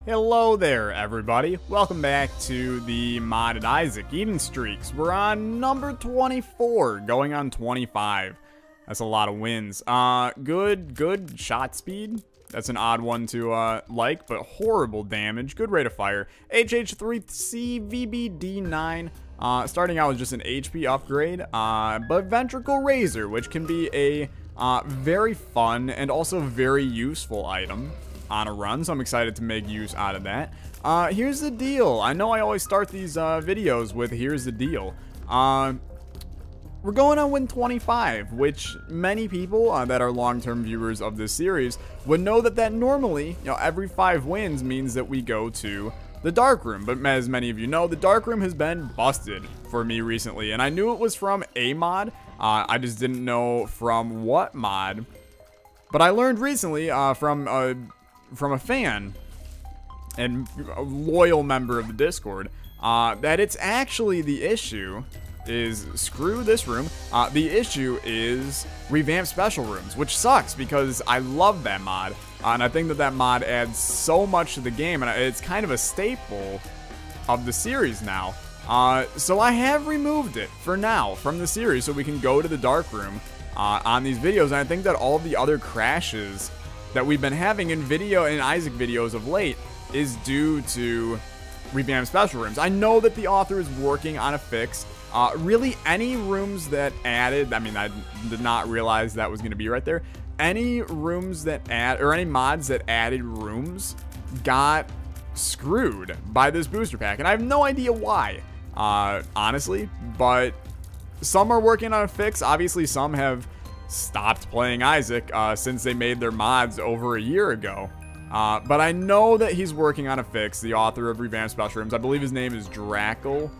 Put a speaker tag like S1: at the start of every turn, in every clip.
S1: Hello there, everybody. Welcome back to the modded Isaac Eating Streaks. We're on number 24, going on 25. That's a lot of wins. Good shot speed. That's an odd one to like, but horrible damage. Good rate of fire. HH3C VBD9. Starting out with just an HP upgrade, but Ventricle Razor, which can be a very fun and also very useful item on a run, so I'm excited to make use out of that. Here's the deal. I know I always start these videos with here's the deal. We're going on win 25, which many people that are long-term viewers of this series would know that normally, every 5 wins means that we go to the dark room. But as many of you know, the dark room has been busted for me recently, and I knew it was from a mod. I just didn't know from what mod. But I learned recently from a fan and a loyal member of the Discord that it's actually the issue is screw this room. The issue is revamped special rooms, which sucks because I love that mod. And I think that mod adds so much to the game, and it's kind of a staple of the series now. So I have removed it for now from the series so we can go to the dark room on these videos. And I think that all the other crashes that we've been having in Isaac videos of late is due to revamped special rooms. I know that the author is working on a fix. Really, any rooms that added, I mean, I did not realize that was going to be right there. Any rooms that any mods that added rooms got screwed by this booster pack, and I have no idea why, honestly, but some are working on a fix. Obviously, some have stopped playing Isaac since they made their mods over a year ago. But I know that he's working on a fix, the author of Revamped Special Rooms. I believe his name is Drackle.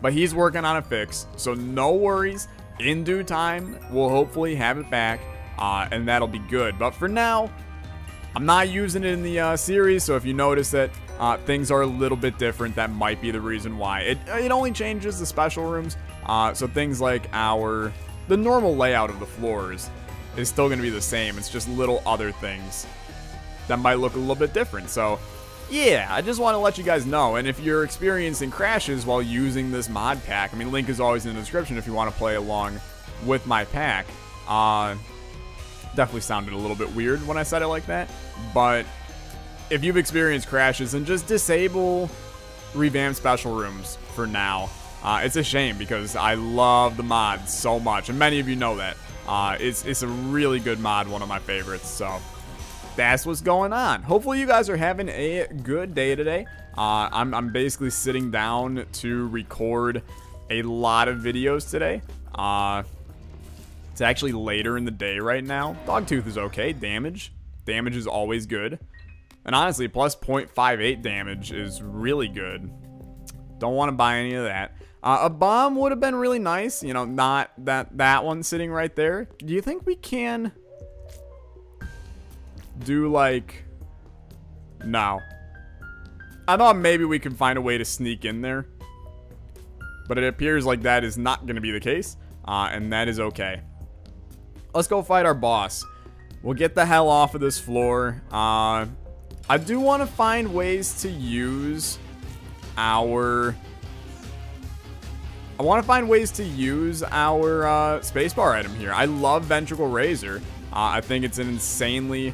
S1: But he's working on a fix, so no worries. In due time, we'll hopefully have it back, and that'll be good. But for now, I'm not using it in the series, so if you notice that things are a little bit different, that might be the reason why. It only changes the special rooms, so things like the normal layout of the floors is still going to be the same. It's just little other things that might look a little bit different. So yeah, I just want to let you guys know. And if you're experiencing crashes while using this mod pack, I mean, link is always in the description if you want to play along with my pack. Definitely sounded a little bit weird when I said it like that, but if you've experienced crashes, then just disable revamped special rooms for now. It's a shame because I love the mod so much, and many of you know that. It's a really good mod, one of my favorites, so that's what's going on. Hopefully you guys are having a good day today. I'm basically sitting down to record a lot of videos today. It's actually later in the day right now. Dogtooth is okay. Damage is always good. And honestly, plus 0.58 damage is really good. Don't want to buy any of that. A bomb would have been really nice. You know, not that one sitting right there. Do you think we can do like... No. I thought maybe we could find a way to sneak in there, but it appears like that is not going to be the case, and that is okay. Let's go fight our boss. We'll get the hell off of this floor. I do want to find ways to use our... spacebar item here. I love Ventricle Razor. I think it's an insanely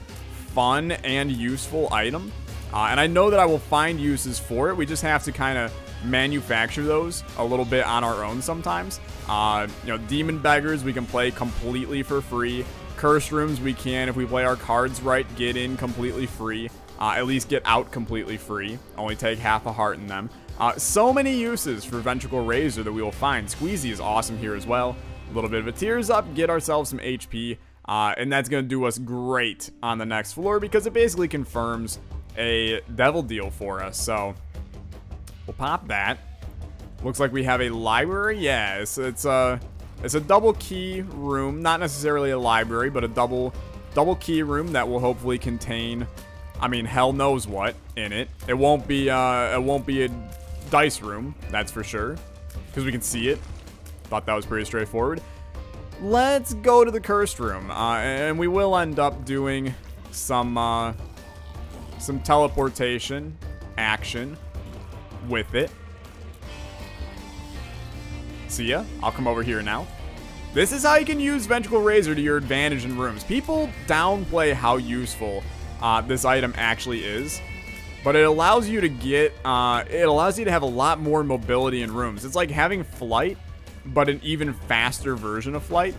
S1: fun and useful item. And I know that I will find uses for it. We just have to kind of manufacture those a little bit on our own sometimes. You know, Demon Beggars we can play completely for free. Curse Rooms we can, if we play our cards right, get in completely free. At least get out completely free. Only take half a heart in them. So many uses for Ventricle Razor that we will find. Squeezy is awesome here as well. A little bit of a tears up, get ourselves some HP. And that's going to do us great on the next floor because it basically confirms a devil deal for us. So we'll pop that. Looks like we have a library. Yeah, it's a double key room. Not necessarily a library, but a double key room that will hopefully contain, I mean, hell knows what in it. It won't be a dice room, that's for sure, because we can see it. Thought that was pretty straightforward. Let's go to the cursed room, and we will end up doing some some teleportation action with it. See ya. I'll come over here now. This is how you can use Ventricle Razor to your advantage in rooms. People downplay how useful this item actually is, but it allows you to get, it allows you to have a lot more mobility in rooms. It's like having flight, but an even faster version of flight.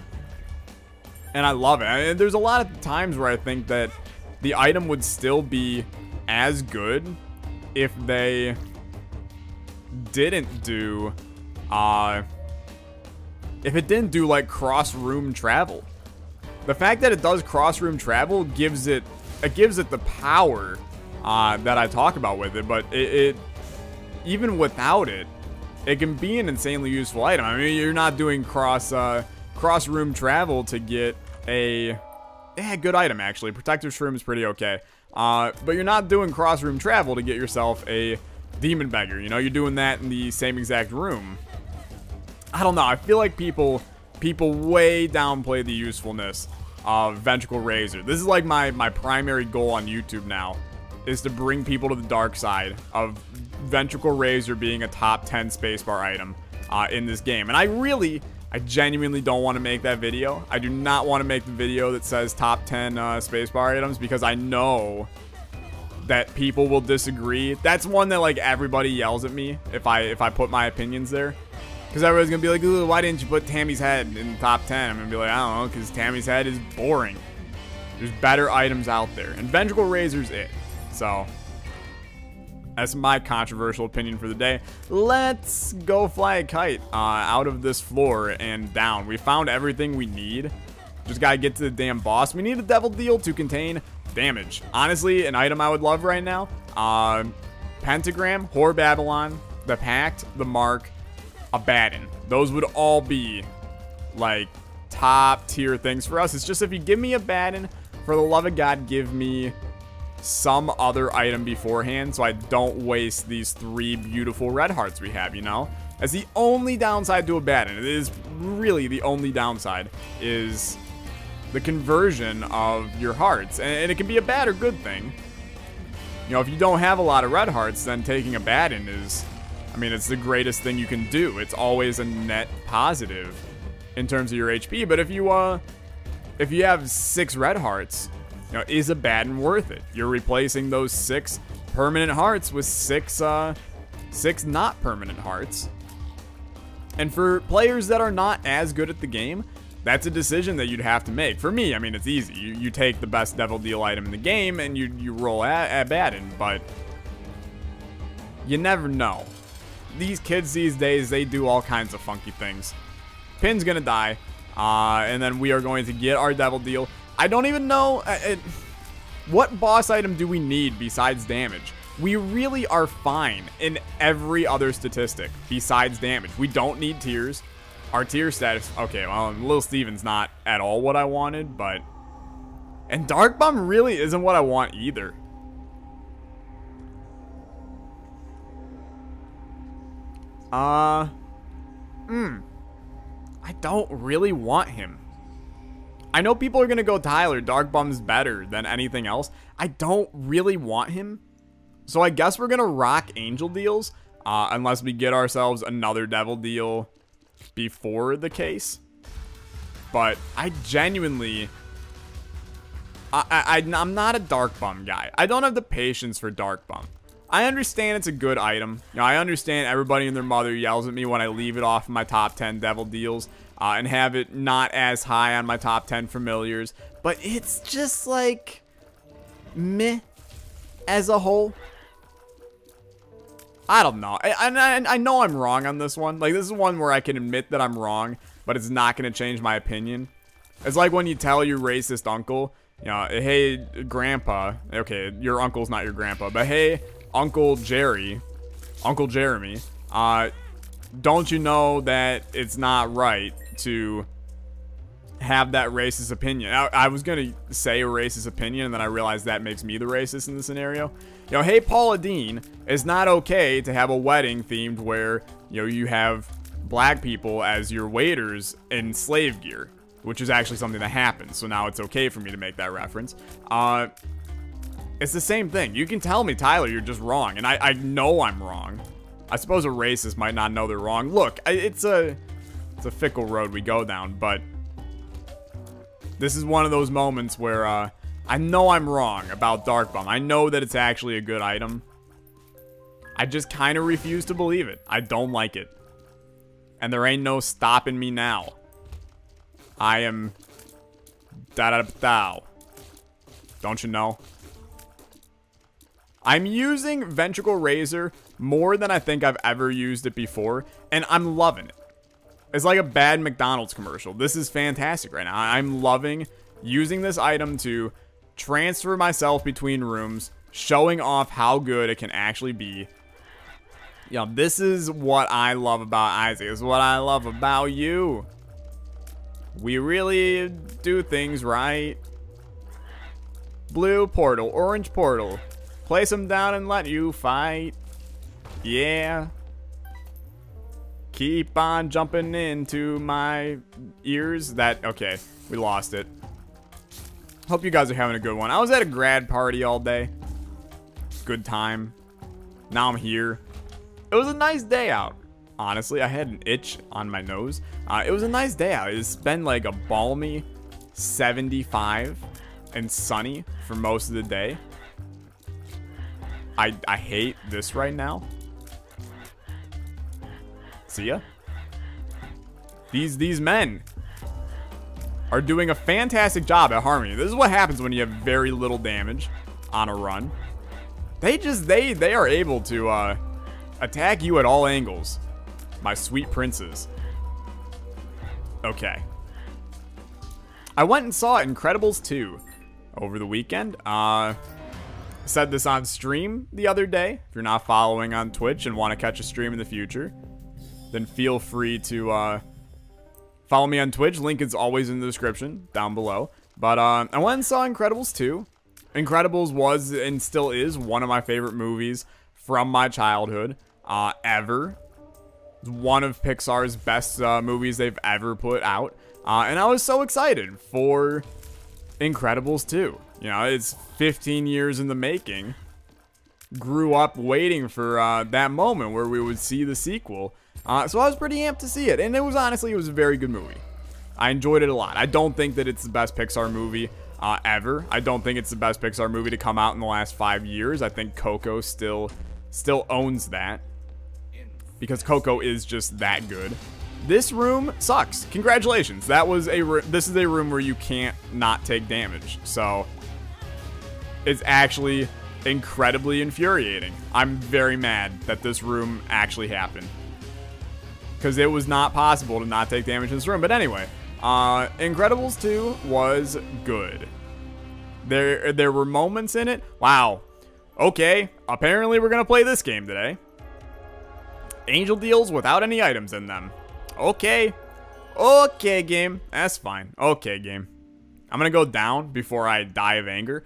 S1: And I love it. And there's a lot of times where I think that the item would still be as good if they didn't do, if it didn't do like cross-room travel. The fact that it does cross-room travel gives it the power that I talk about with it, but it even without it, it can be an insanely useful item. I mean, you're not doing cross-room travel to get a good item, actually. Protective Shroom is pretty okay. But you're not doing cross-room travel to get yourself a Demon Beggar. You know, you're doing that in the same exact room. I don't know. I feel like people way downplay the usefulness of Ventricle Razor. This is like my primary goal on YouTube now, is to bring people to the dark side of Ventricle Razor being a top 10 spacebar item in this game. And I genuinely don't want to make that video. I do not want to make the video that says top 10 spacebar items, because I know that people will disagree. That's one that like everybody yells at me if I put my opinions there. Because everybody's going to be like, ooh, why didn't you put Tammy's head in the top 10? I'm going to be like, I don't know, because Tammy's head is boring. There's better items out there. And Ventricle Razor's it. So, that's my controversial opinion for the day. Let's go fly a kite out of this floor and down. We found everything we need. Just got to get to the damn boss. We need a Devil Deal to contain damage. Honestly, an item I would love right now. Pentagram, Whore Babylon, the Pact, the Mark, Abaddon. Those would all be like top tier things for us. It's just, if you give me Abaddon, for the love of God, give me some other item beforehand so I don't waste these 3 beautiful red hearts we have, you know? That's the only downside to Abaddon. It is really the only downside, is the conversion of your hearts. And it can be a bad or good thing. You know, if you don't have a lot of red hearts, then taking Abaddon is, I mean, it's the greatest thing you can do. It's always a net positive in terms of your HP. But if you have 6 red hearts, you know, is Abaddon worth it? You're replacing those 6 permanent hearts with 6 not permanent hearts. And for players that are not as good at the game, that's a decision that you'd have to make. For me, I mean, it's easy. You take the best Devil Deal item in the game and you roll Abaddon, but you never know. These kids these days, they do all kinds of funky things. Pin's gonna die, and then we are going to get our Devil Deal. I don't even know what boss item do we need besides damage. We really are fine in every other statistic besides damage. We don't need tears. Our tier status, okay, well, Little Steven's not at all what I wanted, but, and Dark Bum really isn't what I want either. I don't really want him. I know people are going to go, Tyler, Dark Bum's better than anything else. I don't really want him. So I guess we're going to rock Angel Deals, unless we get ourselves another Devil Deal before the case. But I genuinely, I'm not a Dark Bum guy. I don't have the patience for Dark Bum. I understand it's a good item. You know, I understand everybody and their mother yells at me when I leave it off my top 10 Devil Deals and have it not as high on my top 10 familiars. But it's just like meh as a whole. I don't know. I know I'm wrong on this one. Like, this is one where I can admit that I'm wrong, but it's not going to change my opinion. It's like when you tell your racist uncle, you know, hey, grandpa. Okay, your uncle's not your grandpa, but hey, Uncle Jeremy, don't you know that it's not right to have that racist opinion? I was going to say a racist opinion, and then I realized that makes me the racist in the scenario. You know, hey, Paula Deen, it's not okay to have a wedding themed where, you know, you have black people as your waiters in slave gear, which is actually something that happens. So now it's okay for me to make that reference. It's the same thing. You can tell me, Tyler, you're just wrong. And I know I'm wrong. I suppose a racist might not know they're wrong. Look, it's a fickle road we go down, but this is one of those moments where I know I'm wrong about Dark Bum. I know that it's actually a good item. I just kind of refuse to believe it. I don't like it. And there ain't no stopping me now. I am da-da-da-dow. Don't you know? I'm using Ventricle Razor more than I think I've ever used it before, and I'm loving it. It's like a bad McDonald's commercial. This is fantastic right now. I'm loving using this item to transfer myself between rooms, showing off how good it can actually be. You know, this is what I love about Isaac. This is what I love about you. We really do things right. Blue portal, orange portal. Place them down and let you fight. Yeah. Keep on jumping into my ears. Okay, we lost it. Hope you guys are having a good one. I was at a grad party all day. Good time. Now I'm here. It was a nice day out. Honestly, I had an itch on my nose. It was a nice day out. It's been like a balmy 75 and sunny for most of the day. I hate this right now. See ya. These men are doing a fantastic job at harming you. This is what happens when you have very little damage on a run. They are able to attack you at all angles. My sweet princes. Okay. I went and saw Incredibles 2 over the weekend. Said this on stream the other day. If you're not following on Twitch and want to catch a stream in the future, then feel free to follow me on Twitch. Link is always in the description down below. But I went and saw Incredibles 2. Incredibles was and still is one of my favorite movies from my childhood ever. It's one of Pixar's best movies they've ever put out. And I was so excited for Incredibles 2. You know, it's 15 years in the making. Grew up waiting for that moment where we would see the sequel. So I was pretty amped to see it. And it was honestly, it was a very good movie. I enjoyed it a lot. I don't think that it's the best Pixar movie ever. I don't think it's the best Pixar movie to come out in the last 5 years. I think Coco still owns that. Because Coco is just that good. This room sucks. Congratulations. This is a room where you can't not take damage. So it's actually incredibly infuriating. I'm very mad that this room actually happened. Because it was not possible to not take damage in this room. But anyway, Incredibles 2 was good. There were moments in it. Wow. Okay, apparently we're going to play this game today. Angel deals without any items in them. Okay. Okay, game. That's fine. Okay, game. I'm going to go down before I die of anger.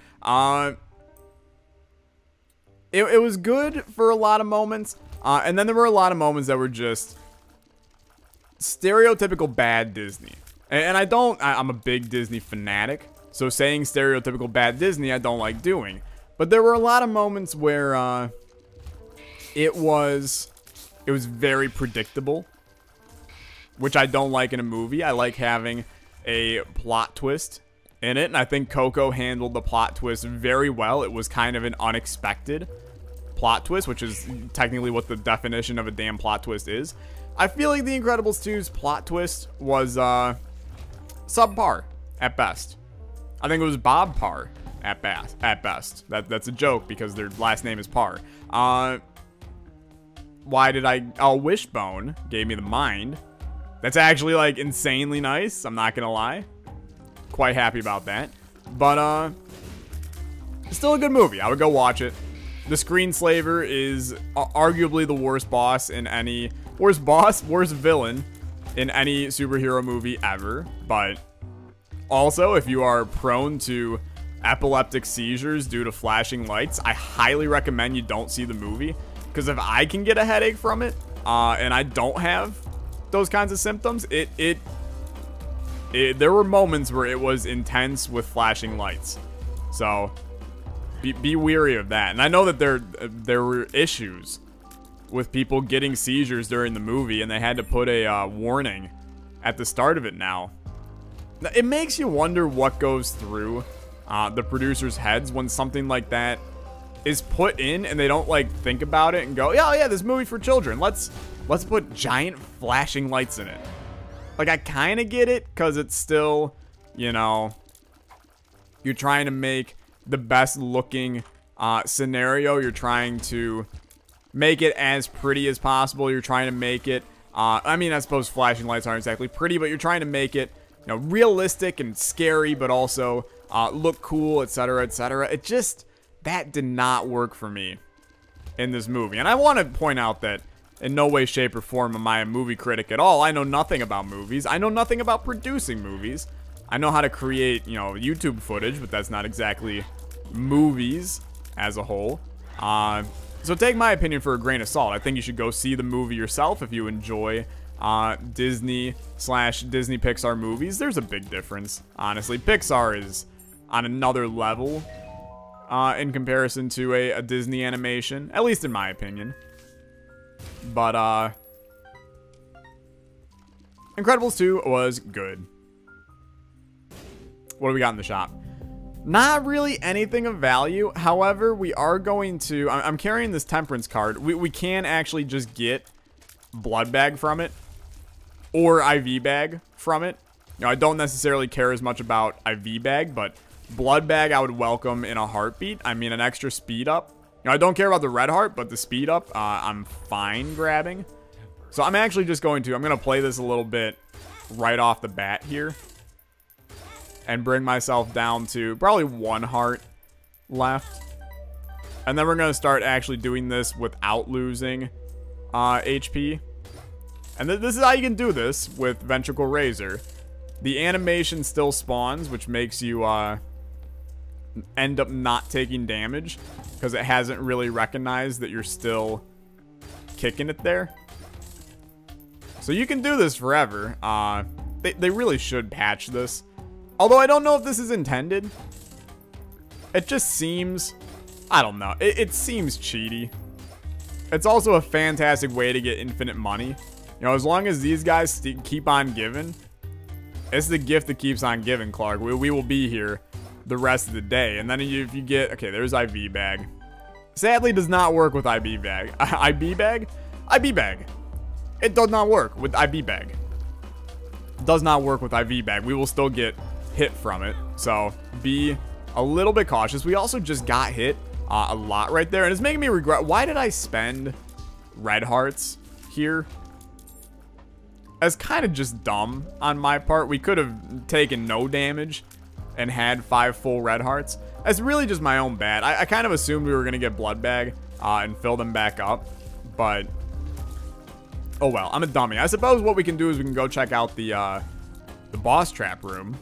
S1: It was good for a lot of moments. And then there were a lot of moments that were just stereotypical bad Disney. And I'm a big Disney fanatic. So saying stereotypical bad Disney, I don't like doing. But there were a lot of moments where it was very predictable, which I don't like in a movie. I like having a plot twist in it, and I think Coco handled the plot twist very well. It was kind of an unexpected plot twist, which is technically what the definition of a damn plot twist is. I feel like The Incredibles 2's plot twist was subpar at best. I think it was Bob Parr at best. That's a joke because their last name is Parr. Wishbone gave me the mind. That's actually like insanely nice. I'm not gonna lie. Quite happy about that. But still a good movie. I would go watch it. The Screenslaver is arguably the worst villain in any superhero movie ever. But also, if you are prone to epileptic seizures due to flashing lights, I highly recommend you don't see the movie. Because if I can get a headache from it, and I don't have those kinds of symptoms, there were moments where it was intense with flashing lights. So, Be weary of that. And I know that there were issues with people getting seizures during the movie, and they had to put a warning at the start of it now. It makes you wonder what goes through the producers' heads when something like that is put in and they don't like think about it and go, yeah, yeah, this movie for children. Let's put giant flashing lights in it. Like, I kind of get it because it's still, you know, you're trying to make the best looking scenario. You're trying to make it as pretty as possible. You're trying to make it, I mean, I suppose flashing lights aren't exactly pretty, but you're trying to make it, you know, realistic and scary, but also look cool, etc., etc. It just, that did not work for me in this movie. And I want to point out that in no way, shape, or form am I a movie critic at all. I know nothing about movies. I know nothing about producing movies. I know how to create, you know, YouTube footage, but that's not exactly movies as a whole. So take my opinion for a grain of salt. I think you should go see the movie yourself if you enjoy Disney Pixar movies. There's a big difference, honestly. Pixar is on another level in comparison to a Disney animation, at least in my opinion. But Incredibles 2 was good. What do we got in the shop? Not really anything of value. However, we are going to... I'm carrying this Temperance card. We can actually just get Blood Bag from it. Or IV Bag from it. You know, I don't necessarily care as much about IV Bag, but Blood Bag I would welcome in a heartbeat. I mean, an extra speed up. You know, I don't care about the red heart, but the speed up, I'm fine grabbing. So I'm actually just going to... I'm going to play this a little bit right off the bat here. And bring myself down to probably 1 heart left. And then we're going to start actually doing this without losing HP. And this is how you can do this with Ventricle Razor. The animation still spawns, which makes you end up not taking damage. Because it hasn't really recognized that you're still kicking it there. So you can do this forever. They really should patch this. Although I don't know if this is intended. It just seems... I don't know. It seems cheaty. It's also a fantastic way to get infinite money. You know, as long as these guys keep on giving. It's the gift that keeps on giving, Clark. We will be here the rest of the day. And then if you get... Okay, there's IV Bag. Sadly, does not work with IB Bag. IB Bag? IB Bag. It does not work with IB Bag. Does not work with IV Bag. We will still get... hit from it, so be a little bit cautious. We also just got hit a lot right there, and it's making me regret, why did I spend red hearts here? That's kind of just dumb on my part. We could have taken no damage and had 5 full red hearts. That's really just my own bad. I kind of assumed we were gonna get Blood Bag and fill them back up, but oh well, I'm a dummy. I suppose what we can do is we can go check out the boss trap room.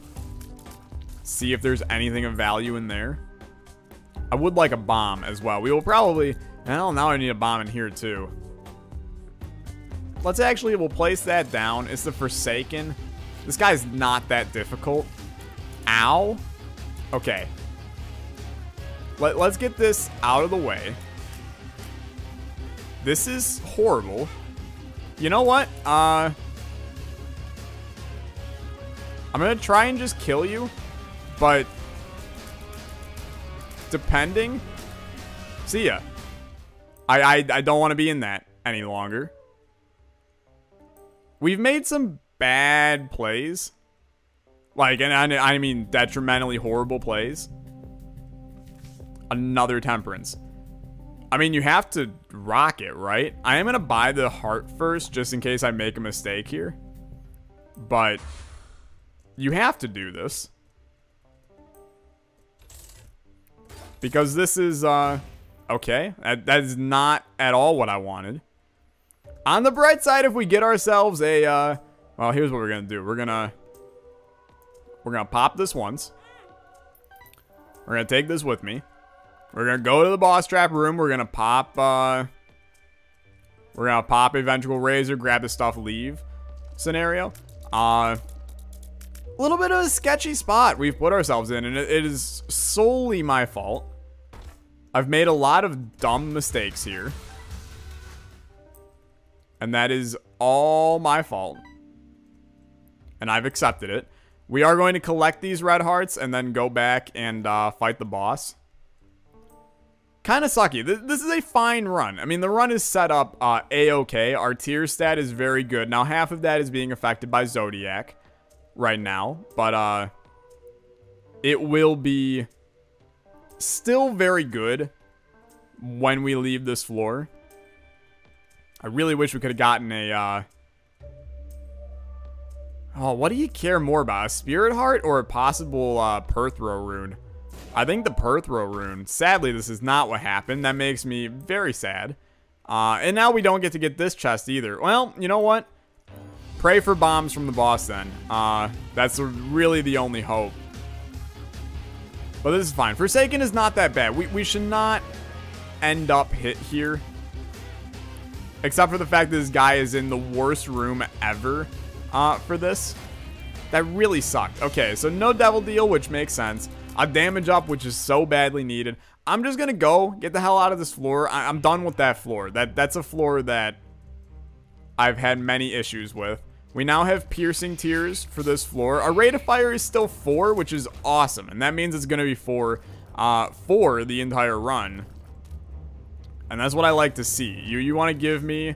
S1: See if there's anything of value in there. I would like a bomb as well. We will probably... Well, now I need a bomb in here too. We'll place that down. It's the Forsaken. This guy's not that difficult. Ow. Okay. Let's get this out of the way. This is horrible. You know what? I'm gonna try and just kill you. But, depending, see ya. I don't want to be in that any longer. We've made some bad plays. Like, and I mean detrimentally horrible plays. Another Temperance. I mean, you have to rock it, right? I am going to buy the heart first, just in case I make a mistake here. But, you have to do this. Because this is, okay. That is not at all what I wanted. On the bright side, if we get ourselves a, well, here's what we're going to do. We're going to pop this once. We're going to take this with me. We're going to go to the boss trap room. We're going to pop, a Ventricle Razor, grab the stuff, leave scenario. A little bit of a sketchy spot we've put ourselves in, and it is solely my fault. I've made a lot of dumb mistakes here. And that is all my fault. And I've accepted it. We are going to collect these red hearts and then go back and fight the boss. Kind of sucky. This is a fine run. I mean, the run is set up A-okay. Our tier stat is very good. Now, half of that is being affected by Zodiac right now. But it will be still very good when we leave this floor. I really wish we could have gotten a... Oh, what do you care more about? A Spirit Heart or a possible Perthrow rune? I think the Perthrow rune. Sadly, this is not what happened. That makes me very sad. And now we don't get to get this chest either. Well, you know what? Pray for bombs from the boss then. That's really the only hope. But this is fine. Forsaken is not that bad. We should not end up hit here. Except for the fact that this guy is in the worst room ever for this. That really sucked. Okay, so no Devil Deal, which makes sense. A damage up, which is so badly needed. I'm just going to go get the hell out of this floor. I'm done with that floor. That's a floor that I've had many issues with. We now have piercing tiers for this floor. Our rate of fire is still 4, which is awesome. And that means it's going to be 4 for the entire run. And that's what I like to see. You want to give me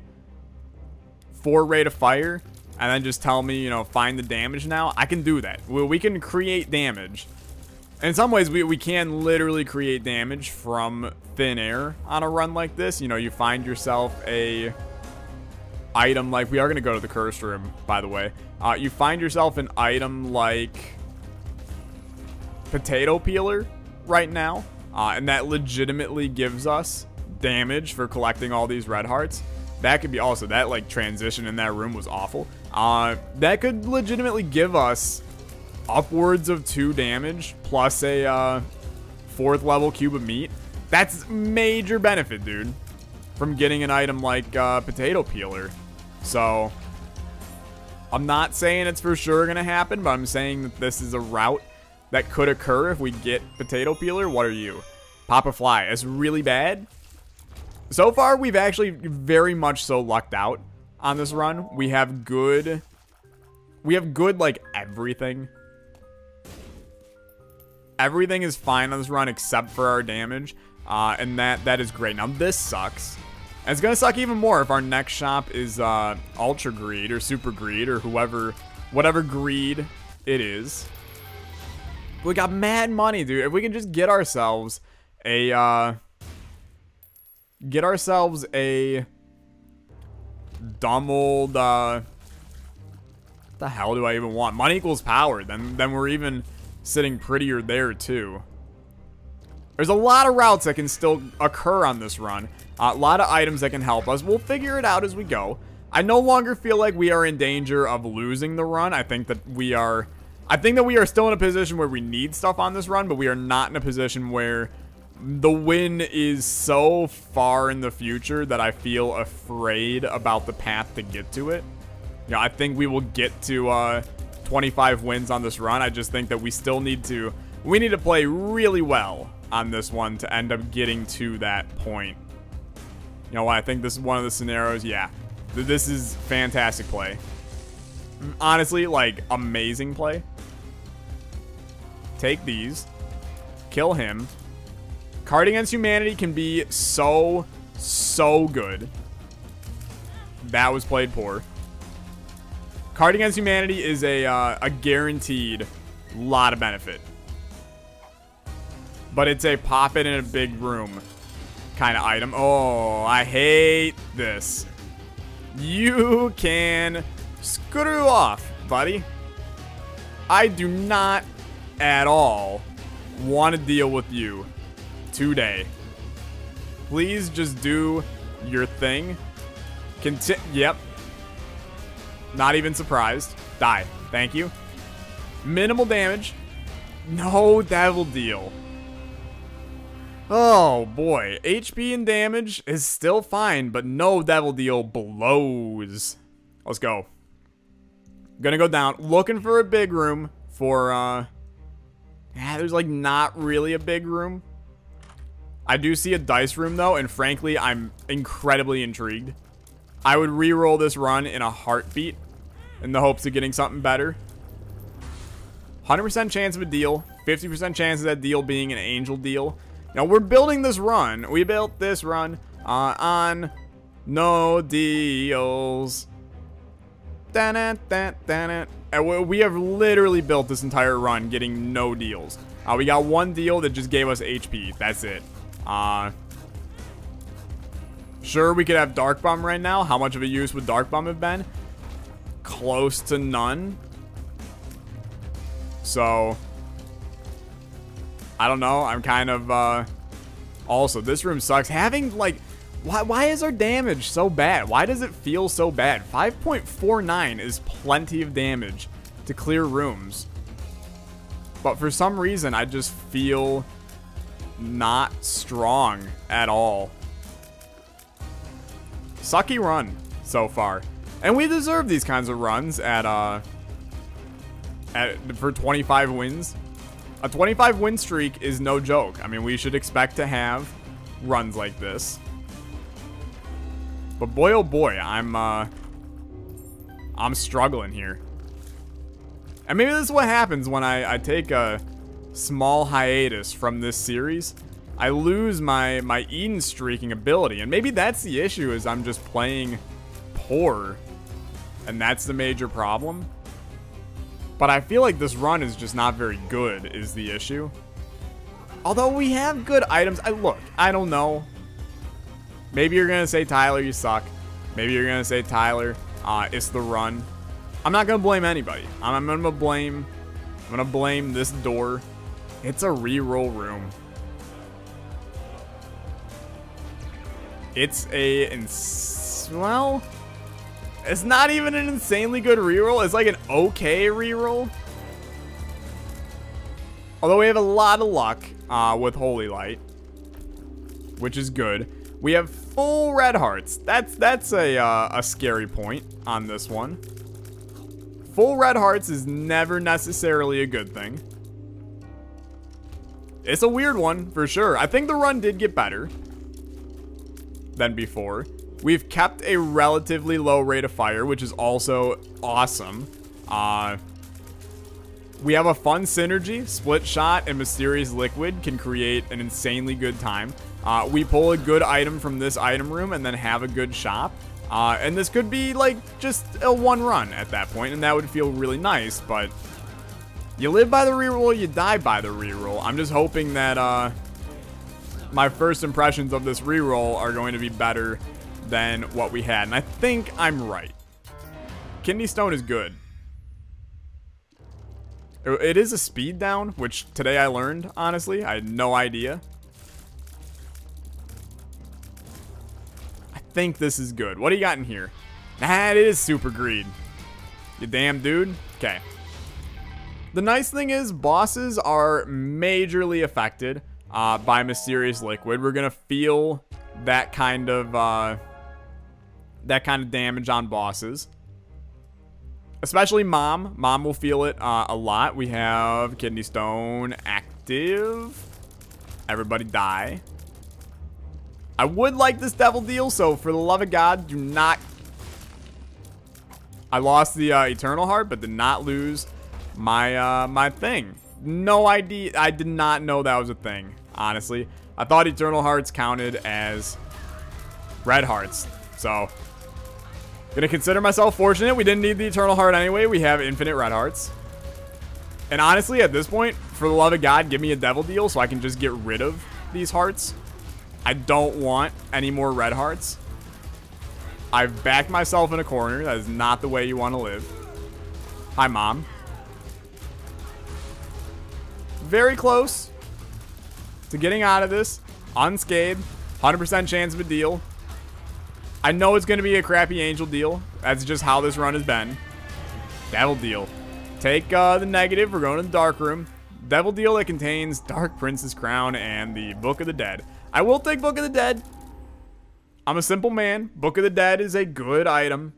S1: 4 rate of fire and then just tell me, you know, find the damage now? I can do that. We can create damage. In some ways, we can literally create damage from thin air on a run like this. You know, you find yourself a item like... We are going to go to the curse room, by the way. You find yourself an item like Potato Peeler right now. And that legitimately gives us damage for collecting all these red hearts. That could be also... That, like, transition in that room was awful. That could legitimately give us upwards of 2 damage plus a 4th level cube of meat. That's major benefit, dude, from getting an item like Potato Peeler. So I'm not saying it's for sure gonna happen, but I'm saying that this is a route that could occur if we get Potato Peeler. What are you? Pop a Fly. It's really bad. So far, we've actually very much so lucked out on this run. We have good, like, everything. Everything is fine on this run except for our damage. And that is great. Now, this sucks. And it's going to suck even more if our next shop is Ultra Greed or Super Greed or whatever greed it is. We got mad money, dude. If we can just get ourselves a dumb old, what the hell do I even want? Money equals power. Then we're even sitting prettier there too. There's a lot of routes that can still occur on this run. A lot of items that can help us. We'll figure it out as we go. I no longer feel like we are in danger of losing the run. I think that we are still in a position where we need stuff on this run, but we are not in a position where the win is so far in the future that I feel afraid about the path to get to it. You know, I think we will get to 25 wins on this run. I just think that we still need to play really well on this one to end up getting to that point. You know what? I think this is one of the scenarios. Yeah, this is fantastic play. Honestly, like, amazing play. Take these. Kill him. Card Against Humanity can be so good. That was played poor. Card Against Humanity is a guaranteed lot of benefit. But it's a pop it in a big room kind of item. Oh, I hate this. You can screw off, buddy. I do not at all want to deal with you today. Please just do your thing. Yep. Not even surprised. Die. Thank you. Minimal damage. No Devil Deal. Oh boy. HP and damage is still fine, but no Devil Deal blows. Let's go. Gonna go down. Looking for a big room for, yeah, there's like not really a big room. I do see a dice room, though, and frankly, I'm incredibly intrigued. I would re-roll this run in a heartbeat in the hopes of getting something better. 100% chance of a deal. 50% chance of that deal being an angel deal. Now, we're building this run. We built this run on no deals. And we have literally built this entire run getting no deals. We got one deal that just gave us HP. That's it. Sure, we could have Dark Bum right now. How much of a use would Dark Bum have been? Close to none. So, I don't know. I'm kind of, also, this room sucks. Having, like, why is our damage so bad? Why does it feel so bad? 5.49 is plenty of damage to clear rooms. But for some reason, I just feel not strong at all. Sucky run so far. And we deserve these kinds of runs for 25 wins. A 25 win streak is no joke. I mean, we should expect to have runs like this. But boy, oh boy, I'm struggling here. And maybe this is what happens when I take a small hiatus from this series. I lose my Eden streaking ability. And maybe that's the issue, is I'm just playing poor. And that's the major problem. But I feel like this run is just not very good, is the issue. Although we have good items. Look, I don't know. Maybe you're going to say, Tyler, you suck. Maybe you're going to say, Tyler, it's the run. I'm not going to blame anybody. I'm going to blame this door. It's a reroll room. It's well, it's not even an insanely good reroll. It's like an okay reroll. Although we have a lot of luck with Holy Light, which is good. We have full red hearts. That's a scary point on this one. Full red hearts is never necessarily a good thing. It's a weird one, for sure. I think the run did get better than before. We've kept a relatively low rate of fire, which is also awesome. We have a fun synergy. Split Shot and Mysterious Liquid can create an insanely good time. We pull a good item from this item room and then have a good shop. And this could be like just a one run at that point, and that would feel really nice. But you live by the reroll, you die by the reroll. I'm just hoping that my first impressions of this reroll are going to be better than what we had. And I think I'm right. Kidney Stone is good. It is a speed down, which today I learned, honestly. I had no idea. I think this is good. What do you got in here? Nah, it is Super Greed. You damn dude. Okay. The nice thing is bosses are majorly affected by Mysterious Liquid. We're going to feel that kind of damage on bosses. Especially Mom. Mom will feel it a lot. We have Kidney Stone active. Everybody die. I would like this devil deal, so for the love of God, do not... I lost the Eternal Heart, but did not lose my my thing. No idea. I did not know that was a thing, honestly. I thought Eternal Hearts counted as red hearts, so... Gonna consider myself fortunate. We didn't need the Eternal Heart anyway. We have infinite red hearts. And honestly, at this point, for the love of God, give me a devil deal so I can just get rid of these hearts. I don't want any more red hearts. I've backed myself in a corner. That is not the way you want to live. Hi, Mom. Very close to getting out of this unscathed. 100% chance of a deal. I know it's going to be a crappy angel deal. That's just how this run has been. Devil deal. Take the negative. We're going to the dark room. Devil deal that contains Dark Prince's Crown and the Book of the Dead. I will take Book of the Dead. I'm a simple man. Book of the Dead is a good item.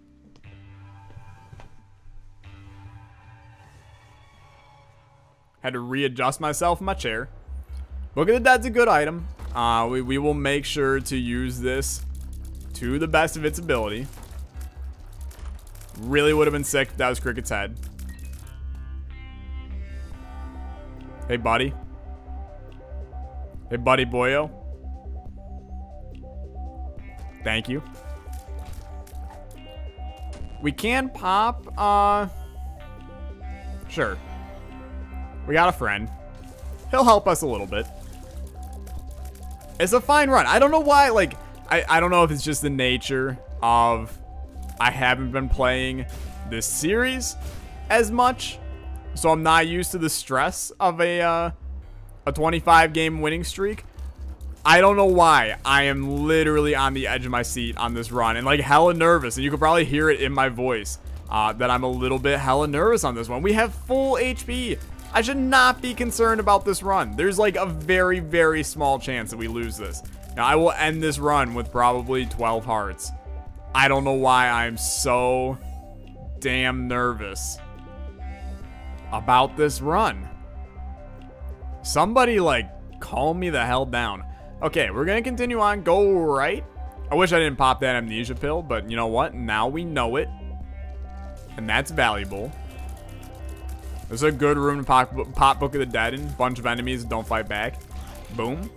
S1: Had to readjust myself in my chair. Book of the Dead's a good item. We will make sure to use this to the best of its ability. Really would have been sick if that was Cricket's head. Hey, buddy. Hey, buddy boyo. Thank you. We can pop, sure. We got a friend. He'll help us a little bit. It's a fine run. I don't know why, like, I don't know if it's just the nature of I haven't been playing this series as much. So I'm not used to the stress of a 25 game winning streak. I don't know why. I am literally on the edge of my seat on this run and like hella nervous. And you could probably hear it in my voice that I'm a little bit hella nervous on this one. We have full HP. I should not be concerned about this run. There's like a very, very small chance that we lose this. Now, I will end this run with probably 12 hearts. I don't know why I'm so damn nervous about this run. Somebody, like, calm me the hell down. Okay, we're going to continue on. Go right. I wish I didn't pop that amnesia pill, but you know what? Now we know it. And that's valuable. There's a good room to pop Book of the Dead in. Bunch of enemies that don't fight back. Boom.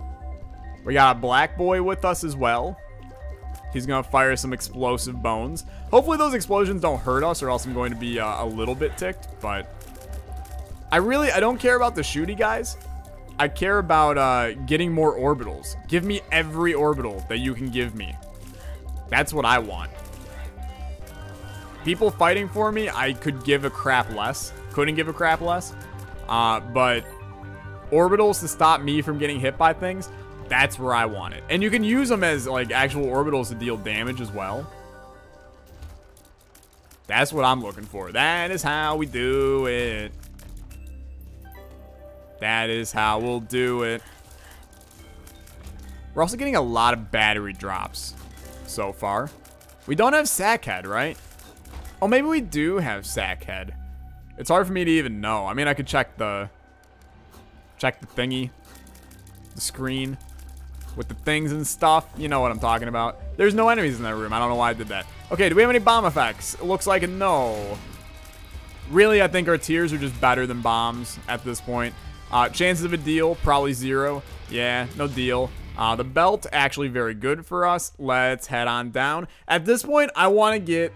S1: We got a black boy with us as well. He's going to fire some explosive bones. Hopefully those explosions don't hurt us or else I'm going to be a little bit ticked. But I don't care about the shooty guys. I care about getting more orbitals. Give me every orbital that you can give me. That's what I want. People fighting for me, I could give a crap less. Couldn't give a crap less. But orbitals to stop me from getting hit by things, that's where I want it. And you can use them as like actual orbitals to deal damage as well. That's what I'm looking for. That is how we do it. That is how we'll do it. We're also getting a lot of battery drops so far. We don't have Sackhead, right? Oh, maybe we do have Sackhead. It's hard for me to even know. I mean, I could check the thingy, the screen with the things and stuff. You know what I'm talking about. There's no enemies in that room. I don't know why I did that. Okay, do we have any bomb effects? It looks like a no. Really, I think our tiers are just better than bombs at this point. Chances of a deal, probably 0. Yeah, no deal. The belt, actually very good for us. Let's head on down. At this point, I want to get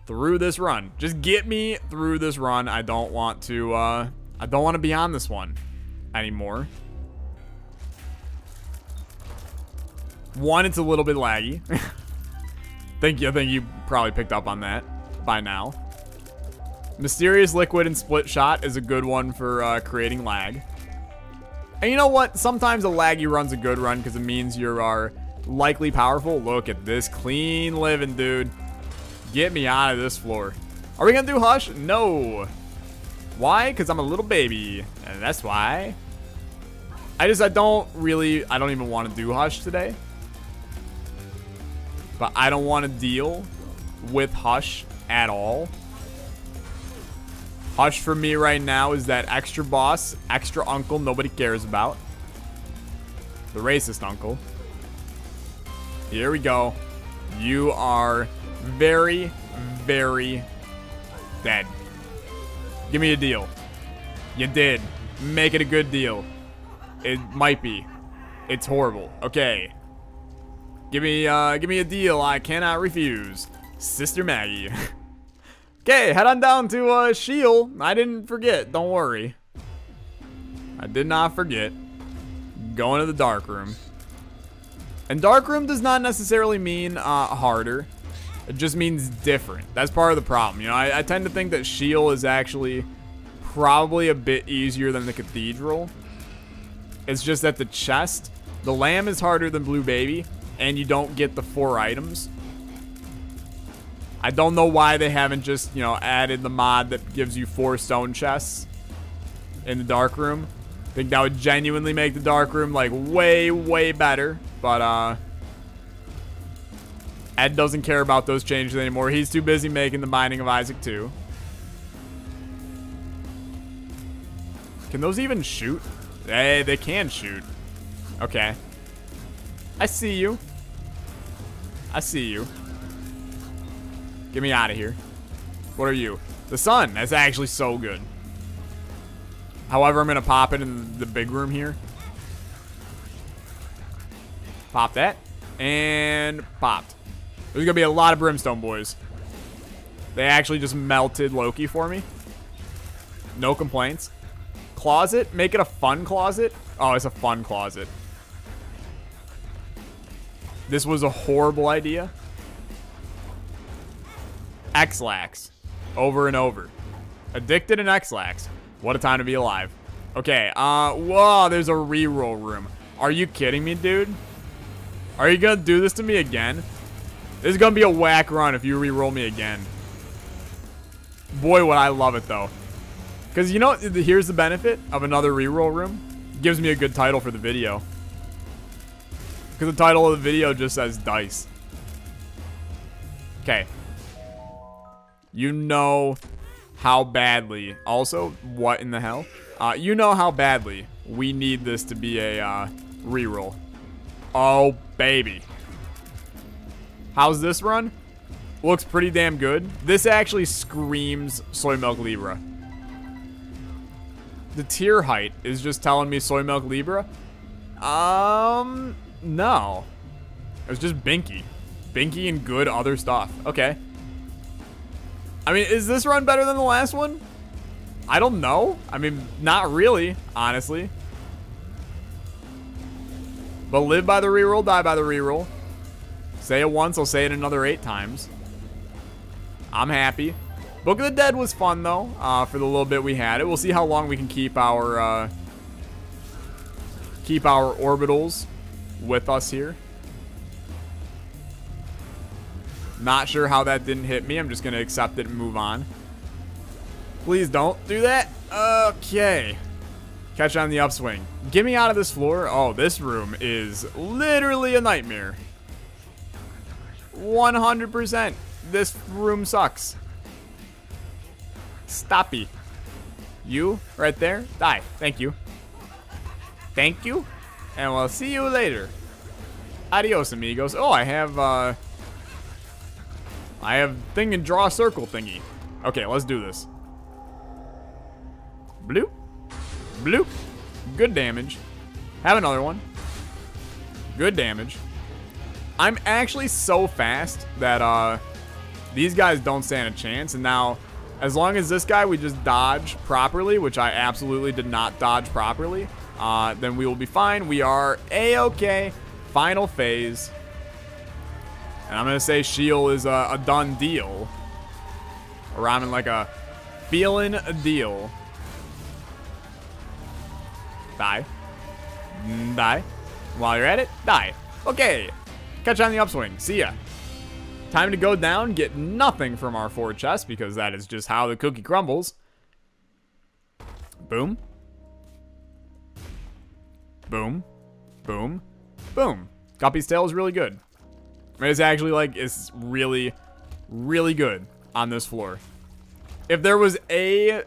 S1: through this run. Just get me through this run. I don't want to be on this one anymore. One, it's a little bit laggy. I think you probably picked up on that by now. Mysterious Liquid and Split Shot is a good one for creating lag. And you know what? Sometimes a laggy run's a good run because it means you are likely powerful. Look at this clean living, dude. Get me out of this floor. Are we going to do Hush? No. Why? Because I'm a little baby. And that's why. I don't even want to do Hush today. But I don't want to deal with Hush at all. Hush for me right now is that extra boss, extra uncle nobody cares about. The racist uncle. Here we go. You are very, very dead. Give me a deal. You did. Make it a good deal. It might be. It's horrible. Okay. Give me a deal I cannot refuse. Sister Maggie. Okay, head on down to Shield. I didn't forget. Don't worry. I did not forget. Going to the dark room. And dark room does not necessarily mean harder. It just means different. That's part of the problem. You know, I tend to think that Shield is actually probably a bit easier than the Cathedral. It's just that the chest, the lamb is harder than Blue Baby, and you don't get the 4 items. I don't know why they haven't just, you know, added the mod that gives you 4 stone chests in the dark room. I think that would genuinely make the dark room like way, way better. But Ed doesn't care about those changes anymore. He's too busy making the Binding of Isaac 2. Can those even shoot? Hey, they can shoot. Okay. I see you. I see you. Get me out of here. What are you? The sun. That's actually so good. However, I'm going to pop it in the big room here. Pop that. And popped. There's going to be a lot of brimstone boys. They actually just melted Loki for me. No complaints. Closet. Make it a fun closet. Oh, it's a fun closet. This was a horrible idea. X-Lax. Over and over. Addicted and X-Lax. What a time to be alive. Okay, whoa, there's a reroll room. Are you kidding me, dude? Are you gonna do this to me again? This is gonna be a whack run if you reroll me again. Boy, would I love it, though. Because, you know, here's the benefit of another reroll room. It gives me a good title for the video. Because the title of the video just says dice. Okay. You know how badly... Also, what in the hell? You know how badly we need this to be a reroll. Oh, baby. How's this run? Looks pretty damn good. This actually screams Soy Milk Libra. The tier height is just telling me Soy Milk Libra. No. It was just Binky. Binky and good other stuff. Okay. I mean, is this run better than the last one? I don't know. I mean, not really, honestly. But live by the reroll, die by the reroll. Say it once, I'll say it another 8 times. I'm happy. Book of the Dead was fun, though, for the little bit we had it. We'll see how long we can keep our orbitals with us here. Not sure how that didn't hit me. I'm just going to accept it and move on. Please don't do that. Okay. Catch on the upswing. Get me out of this floor. Oh, this room is literally a nightmare. 100%. This room sucks. Stoppy. You, right there. Die. Thank you. Thank you. And we'll see you later. Adios, amigos. Oh, I have thing and draw a circle thingy. Okay, let's do this. Bloop. Bloop. Good damage. Have another one. Good damage. I'm actually so fast that these guys don't stand a chance. And now, as long as this guy we just dodge properly, which I absolutely did not dodge properly, then we will be fine. We are A-okay. Final phase. And I'm going to say Shield is a done deal. Or I'm in like a feeling a deal. Die. Die. While you're at it, die. Okay. Catch on the upswing. See ya. Time to go down, get nothing from our 4 chest because that is just how the cookie crumbles. Boom. Boom. Boom. Boom. Guppy's tail is really good. It's actually like, it's really, really good on this floor. If there was a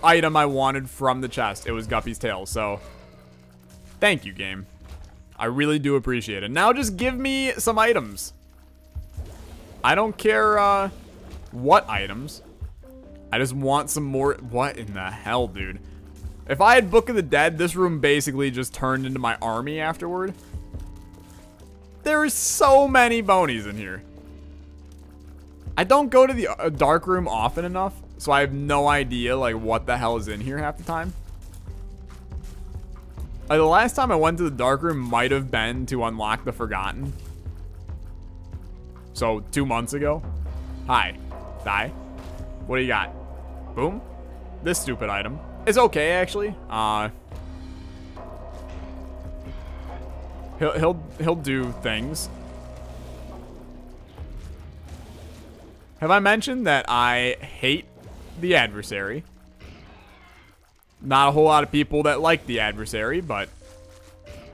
S1: item I wanted from the chest, it was Guppy's tail. So, thank you, game. I really do appreciate it. Now just give me some items. I don't care what items. I just want some more. What in the hell, dude? If I had Book of the Dead, this room basically just turned into my army afterward. There are so many bonies in here. I don't go to the dark room often enough, so I have no idea like what the hell is in here half the time. The last time I went to the dark room might have been to unlock the Forgotten. So 2 months ago. Hi. Die. What do you got? Boom. This stupid item. It's okay actually. He'll do things. Have I mentioned that I hate the adversary? Not a whole lot of people that like the adversary, but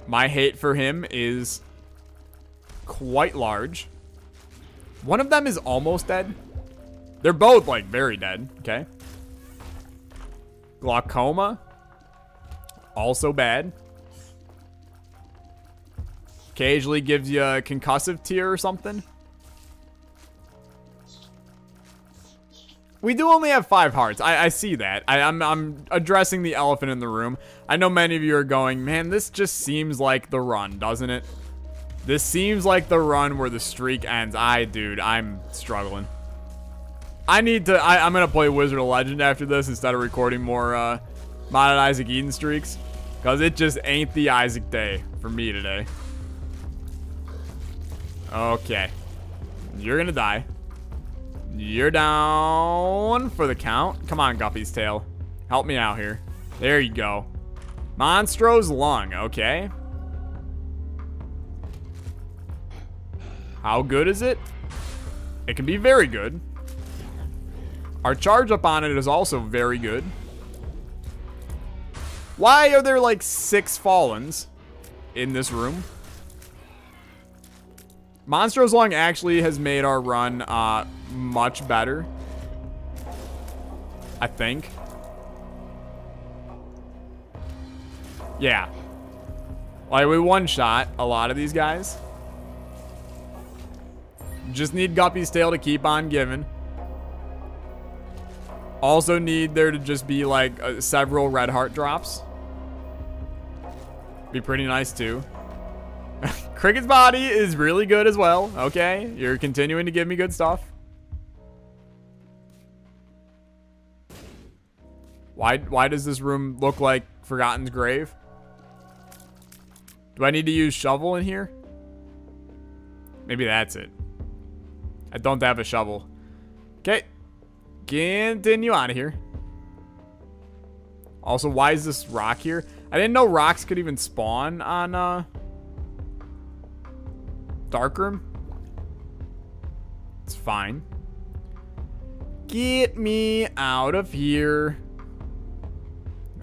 S1: my hate for him is quite large. One of them is almost dead. They're both like very dead, okay? Glaucoma, also bad. Occasionally gives you a concussive tier or something. We do only have 5 hearts. I see that. I'm addressing the elephant in the room. I know many of you are going, man, this just seems like the run, doesn't it? This seems like the run where the streak ends. Dude, I'm struggling. I'm going to play Wizard of Legend after this instead of recording more modded Isaac Eden streaks. Because it just ain't the Isaac day for me today. Okay. You're going to die. You're down for the count. Come on, Guppy's tail. Help me out here. There you go. Monstro's lung. Okay. How good is it? It can be very good. Our charge up on it is also very good. Why are there like 6 Fallens in this room? Monstro's lung actually has made our run much better, I think. Yeah. Like, we one-shot a lot of these guys. Just need Guppy's tail to keep on giving. Also need there to just be, like, several red heart drops. Be pretty nice, too. Cricket's body is really good as well. Okay, you're continuing to give me good stuff. Why does this room look like Forgotten's grave? Do I need to use shovel in here? Maybe that's it. I don't have a shovel. Okay, continue on here. Also, why is this rock here? I didn't know rocks could even spawn on Darkroom. It's fine. Get me out of here.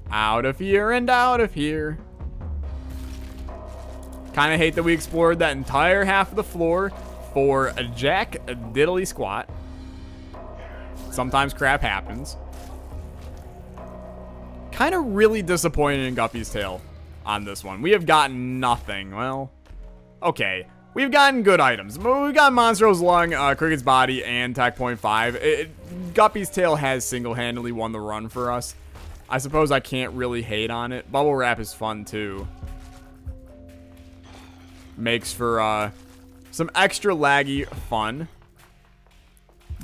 S1: Out of here and out of here. Kind of hate that we explored that entire half of the floor for a jack a diddly squat. Sometimes crap happens. Kind of really disappointed in Guppy's tail on this one. We have gotten nothing. Well, okay. We've gotten good items. We've got Monstro's lung, Cricket's body, and Tech Point 5. Guppy's tail has single-handedly won the run for us. I suppose I can't really hate on it. Bubble wrap is fun too. Makes for some extra laggy fun.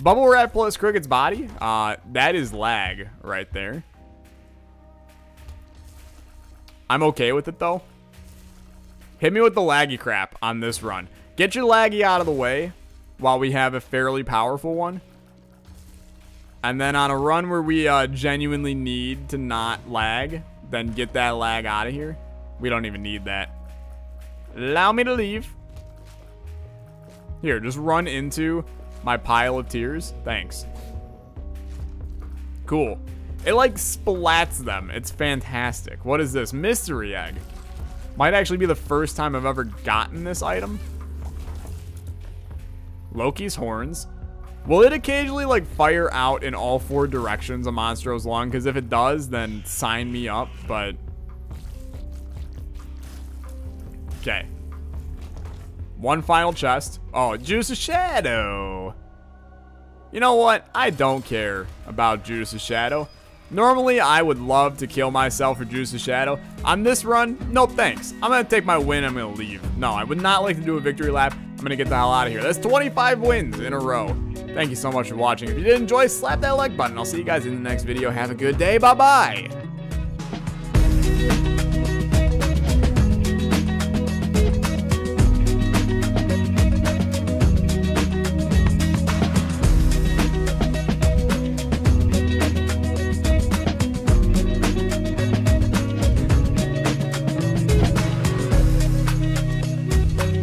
S1: Bubble wrap plus Cricket's body. That is lag right there. I'm okay with it though. Hit me with the laggy crap on this run. Get your laggy out of the way while we have a fairly powerful one. And then on a run where we genuinely need to not lag, then get that lag out of here. We don't even need that. Allow me to leave. Here, just run into my pile of tears. Thanks. Cool. It like splats them. It's fantastic. What is this? Mystery egg. Might actually be the first time I've ever gotten this item. Loki's horns. Will it occasionally like fire out in all 4 directions of Monstro's lung? Because if it does, then sign me up. But okay. One final chest. Oh, Juice of Shadow. You know what? I don't care about Juice of Shadow. Normally, I would love to kill myself for Juice of Shadow. On this run, no thanks. I'm going to take my win. I'm going to leave. No, I would not like to do a victory lap. I'm going to get the hell out of here. That's 25 wins in a row. Thank you so much for watching. If you did enjoy, slap that like button. I'll see you guys in the next video. Have a good day. Bye-bye.